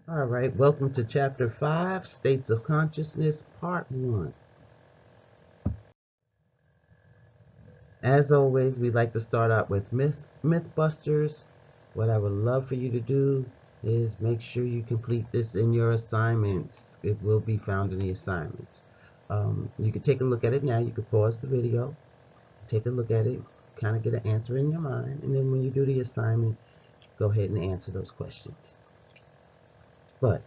All right, welcome to Chapter 5, States of Consciousness, Part 1. As always, we like to start out with Mythbusters. What I would love for you to do is make sure you complete this in your assignments. It will be found in the assignments. You can take a look at it now. You can pause the video, take a look at it, kind of get an answer in your mind, and then when you do the assignment, go ahead and answer those questions. But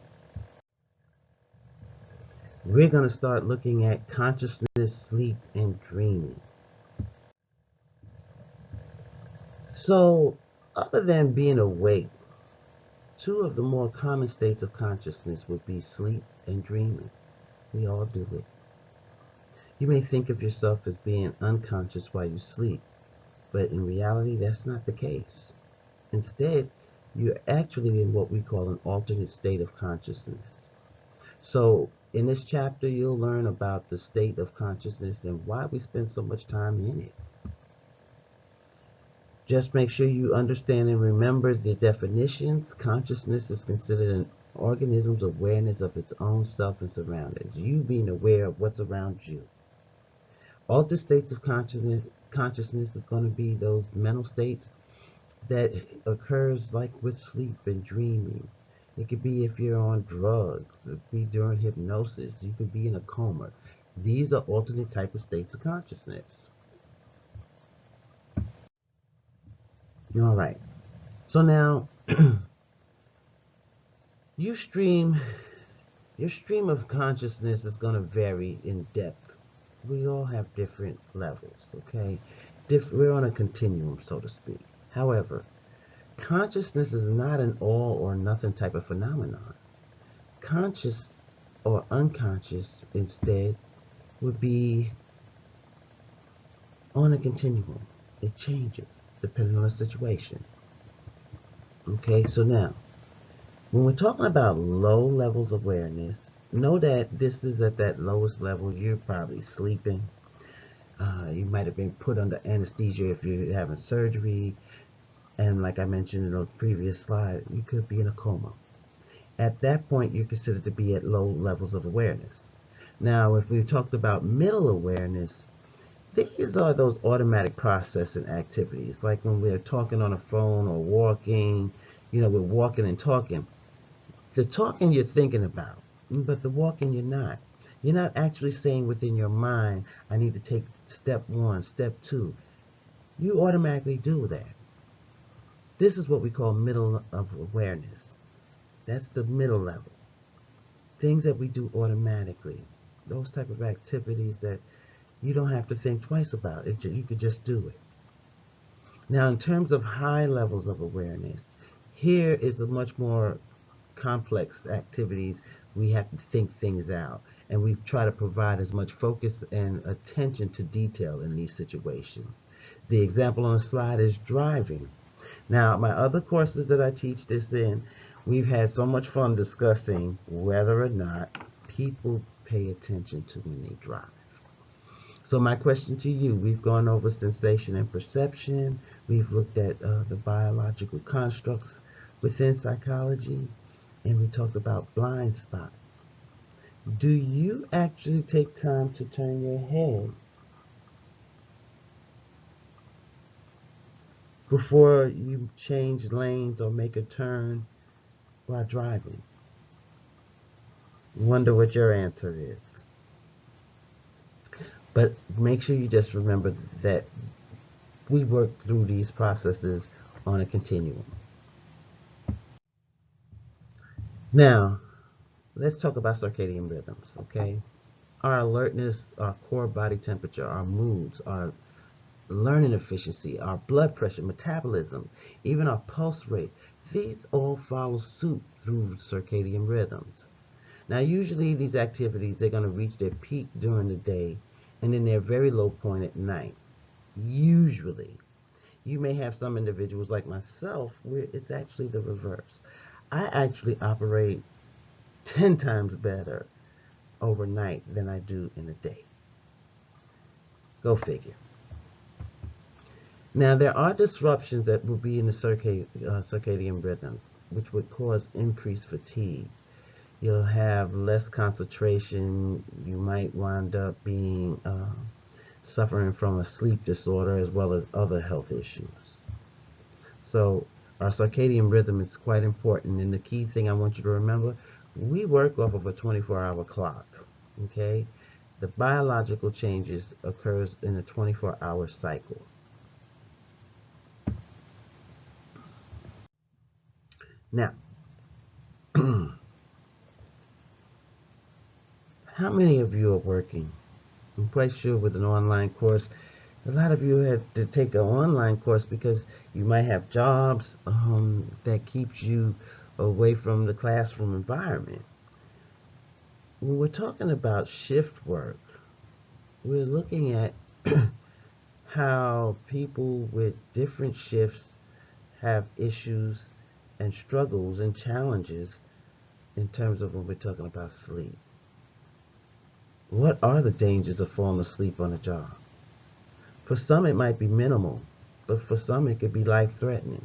we're going to start looking at consciousness, sleep, and dreaming. So, other than being awake, two of the more common states of consciousness would be sleep and dreaming. We all do it. You may think of yourself as being unconscious while you sleep, but in reality, that's not the case. Instead, you're actually in what we call an alternate state of consciousness. So, in this chapter, you'll learn about the state of consciousness and why we spend so much time in it. Just make sure you understand and remember the definitions. Consciousness is considered an organism's awareness of its own self and surroundings. You being aware of what's around you. Altered states of consciousness is going to be those mental states that occurs like with sleep and dreaming. It could be if you're on drugs. It could be during hypnosis. You could be in a coma. These are alternate type of states of consciousness. All right. So now, your stream of consciousness is going to vary in depth. We all have different levels, okay? We're on a continuum, so to speak. However, consciousness is not an all or nothing type of phenomenon. Conscious or unconscious, instead, would be on a continuum. It changes depending on the situation. Okay, so now, when we're talking about low levels of awareness, know that this is at that lowest level. You're probably sleeping. You might have been put under anesthesia if you're having surgery. And like I mentioned in a previous slide, you could be in a coma. At that point, you're considered to be at low levels of awareness. Now, if we talked about middle awareness, these are those automatic processing activities, like when we're talking on a phone or walking, we're walking and talking. The talking you're thinking about, but the walking you're not. You're not actually saying within your mind, I need to take step 1, step 2. You automatically do that. This is what we call middle of awareness. That's the middle level. Things that we do automatically. Those type of activities that you don't have to think twice about. You could just do it. Now, in terms of high levels of awareness, here is a much more complex activities. We have to think things out, and we try to provide as much focus and attention to detail in these situations. The example on the slide is driving. Now, my other courses that I teach this in, we've had so much fun discussing whether or not people pay attention to when they drive. So my question to you, we've gone over sensation and perception. We've looked at the biological constructs within psychology, and we talked about blind spots. Do you actually take time to turn your head before you change lanes or make a turn while driving? Wonder what your answer is. But make sure you just remember that we work through these processes on a continuum. Now, let's talk about circadian rhythms, okay? Our alertness, our core body temperature, our moods, our learning efficiency, our blood pressure, metabolism, even our pulse rate, these all follow suit through circadian rhythms. Now, usually these activities, they're going to reach their peak during the day and then their very low point at night. Usually. You may have some individuals like myself where it's actually the reverse. I actually operate 10 times better overnight than I do in the day. Go figure. Now, there are disruptions that will be in the circadian rhythms. which would cause increased fatigue. You'll have less concentration. You might wind up being suffering from a sleep disorder as well as other health issues. So our circadian rhythm is quite important, and the key thing I want you to remember, we work off of a 24-hour clock, okay? The biological changes occurs in a 24-hour cycle. Now, how many of you are working? I'm quite sure with an online course, a lot of you have to take an online course because you might have jobs that keeps you away from the classroom environment. When we're talking about shift work, we're looking at how people with different shifts have issues and struggles and challenges in terms of when we're talking about sleep. What are the dangers of falling asleep on a job? For some, it might be minimal, but for some, it could be life-threatening.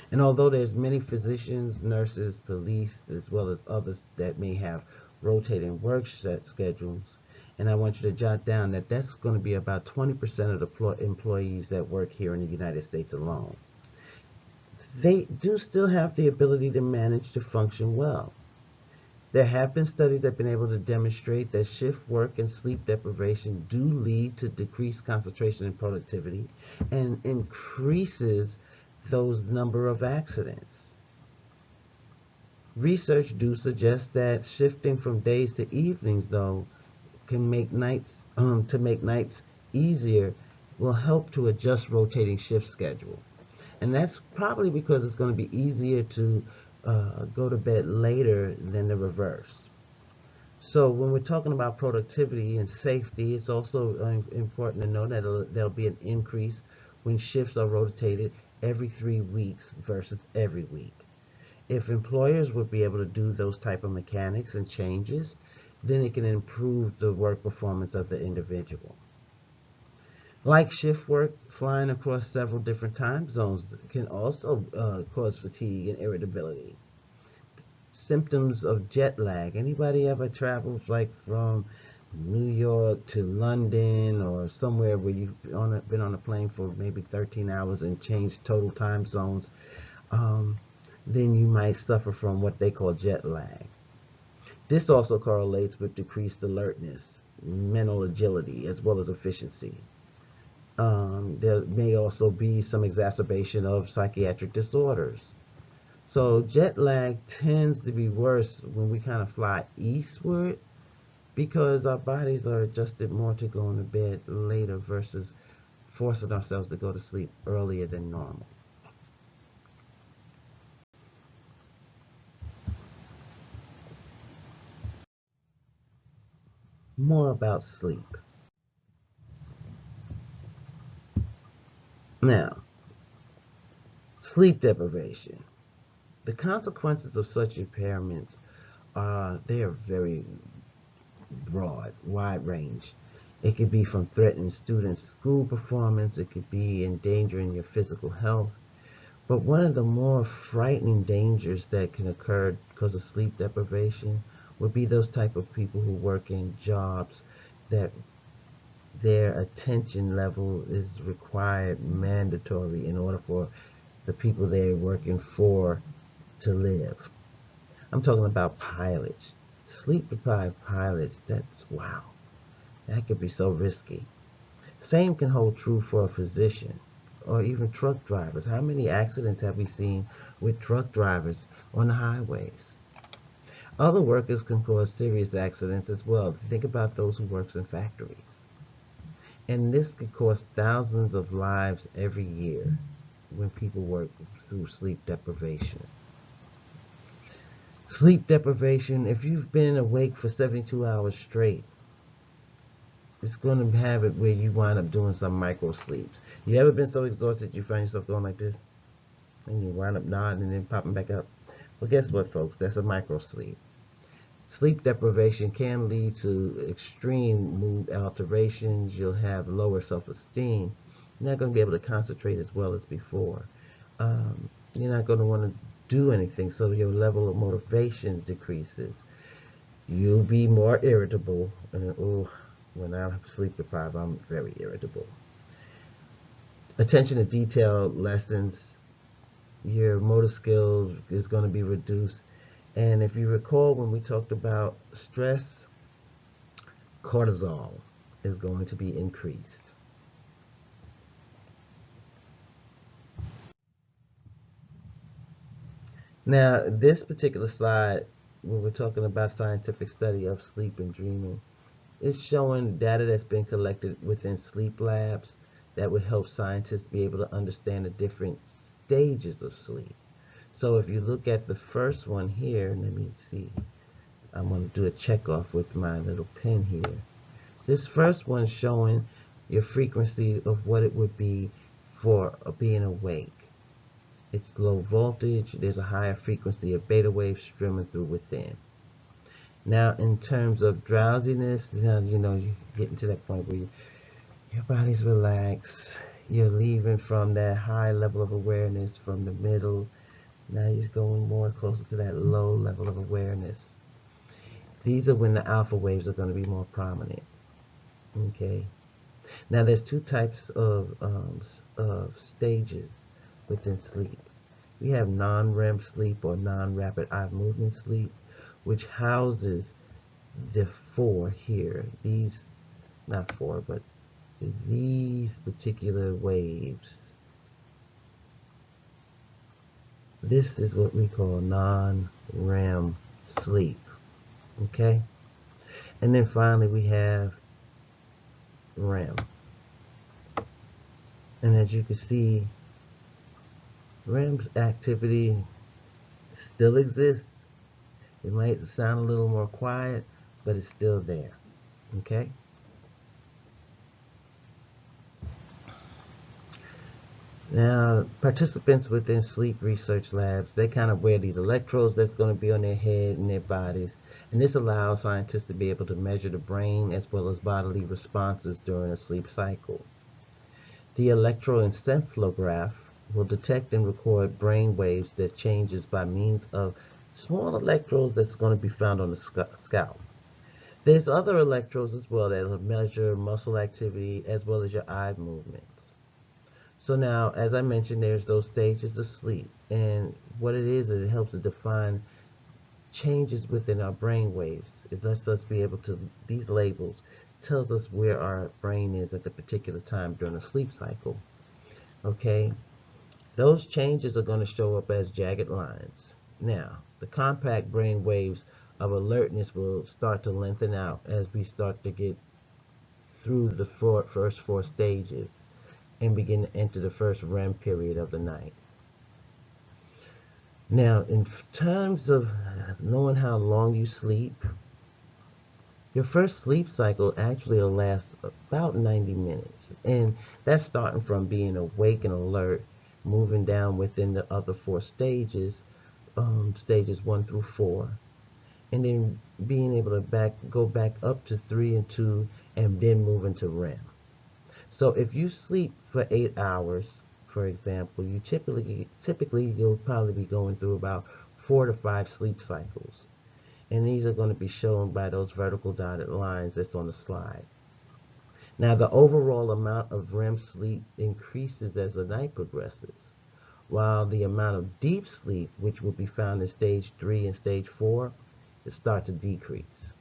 And although there's many physicians, nurses, police, as well as others that may have rotating work schedules, and I want you to jot down that that's going to be about 20% of the employees that work here in the United States alone. They do still have the ability to manage to function well. There have been studies that have been able to demonstrate that shift work and sleep deprivation do lead to decreased concentration and productivity and increases those number of accidents. Research do suggest that shifting from days to evenings, though, can make nights easier will help to adjust rotating shift schedule. And that's probably because it's going to be easier to go to bed later than the reverse. So when we're talking about productivity and safety, it's also important to know that there'll be an increase when shifts are rotated every 3 weeks versus every week. If employers would be able to do those type of mechanics and changes, then it can improve the work performance of the individual. Like shift work, flying across several different time zones can also cause fatigue and irritability. Symptoms of jet lag. Anybody ever traveled like from New York to London or somewhere where you've been on a plane for maybe 13 hours and changed total time zones? Then you might suffer from what they call jet lag. This also correlates with decreased alertness, mental agility, as well as efficiency. There may also be some exacerbation of psychiatric disorders. So jet lag tends to be worse when we kind of fly eastward because our bodies are adjusted more to going to bed later versus forcing ourselves to go to sleep earlier than normal. More about sleep. Now, sleep deprivation. The consequences of such impairments they are very broad, wide range. It could be from threatening students' school performance, it could be endangering your physical health. But one of the more frightening dangers that can occur because of sleep deprivation would be those type of people who work in jobs that their attention level is required mandatory in order for the people they're working for to live. I'm talking about pilots. Sleep deprived pilots, that's wow. That could be so risky. Same can hold true for a physician or even truck drivers. How many accidents have we seen with truck drivers on the highways? Other workers can cause serious accidents as well. Think about those who work in factories. And this could cost thousands of lives every year when people work through sleep deprivation. Sleep deprivation, if you've been awake for 72 hours straight, it's going to have it where you wind up doing some micro sleeps. You ever been so exhausted you find yourself going like this? And you wind up nodding and then popping back up? Well, guess what, folks? That's a micro sleep. Sleep deprivation can lead to extreme mood alterations. You'll have lower self-esteem. You're not going to be able to concentrate as well as before. You're not going to want to do anything, so your level of motivation decreases. You'll be more irritable, and when I'm sleep deprived, I'm very irritable. Attention to detail lessens. Your motor skills is going to be reduced. And if you recall, when we talked about stress, cortisol is going to be increased. Now, this particular slide, when we're talking about scientific study of sleep and dreaming, is showing data that's been collected within sleep labs that would help scientists be able to understand the different stages of sleep. So if you look at the first one here, let me see. I'm going to do a check off with my little pen here. This first one showing your frequency of what it would be for being awake. It's low voltage. There's a higher frequency of beta waves streaming through within. Now, in terms of drowsiness, you getting to that point where your body's relaxed. You're leaving from that high level of awareness from the middle. Now you're going more closer to that low level of awareness. These are when the alpha waves are going to be more prominent. Okay. Now there's two types of stages within sleep. We have non-REM sleep or non-rapid eye movement sleep, which houses the four here. These, not four, but these particular waves. This is what we call non-REM sleep. Okay? And then finally we have REM. And as you can see, REM's activity still exists. It might sound a little more quiet, but it's still there. Okay? Now, participants within sleep research labs, they kind of wear these electrodes that's going to be on their head and their bodies. And this allows scientists to be able to measure the brain as well as bodily responses during a sleep cycle. The electroencephalograph will detect and record brain waves that changes by means of small electrodes that's going to be found on the scalp. There's other electrodes as well that will measure muscle activity as well as your eye movements. So now, as I mentioned, there's those stages of sleep, and what it is it helps to define changes within our brain waves. It lets us be able to, these labels tells us where our brain is at the particular time during a sleep cycle. Okay, those changes are going to show up as jagged lines. Now, the compact brain waves of alertness will start to lengthen out as we start to get through the first four stages and begin to enter the first REM period of the night. Now, in terms of knowing how long you sleep, your first sleep cycle actually will last about 90 minutes. And that's starting from being awake and alert, moving down within the other four stages, stages 1 through 4, and then being able to go back up to 3 and 2, and then move into REM. So if you sleep for 8 hours, for example, you typically you'll probably be going through about 4 to 5 sleep cycles. And these are going to be shown by those vertical dotted lines that's on the slide. Now the overall amount of REM sleep increases as the night progresses, while the amount of deep sleep, which will be found in stage 3 and stage 4, it starts to decrease.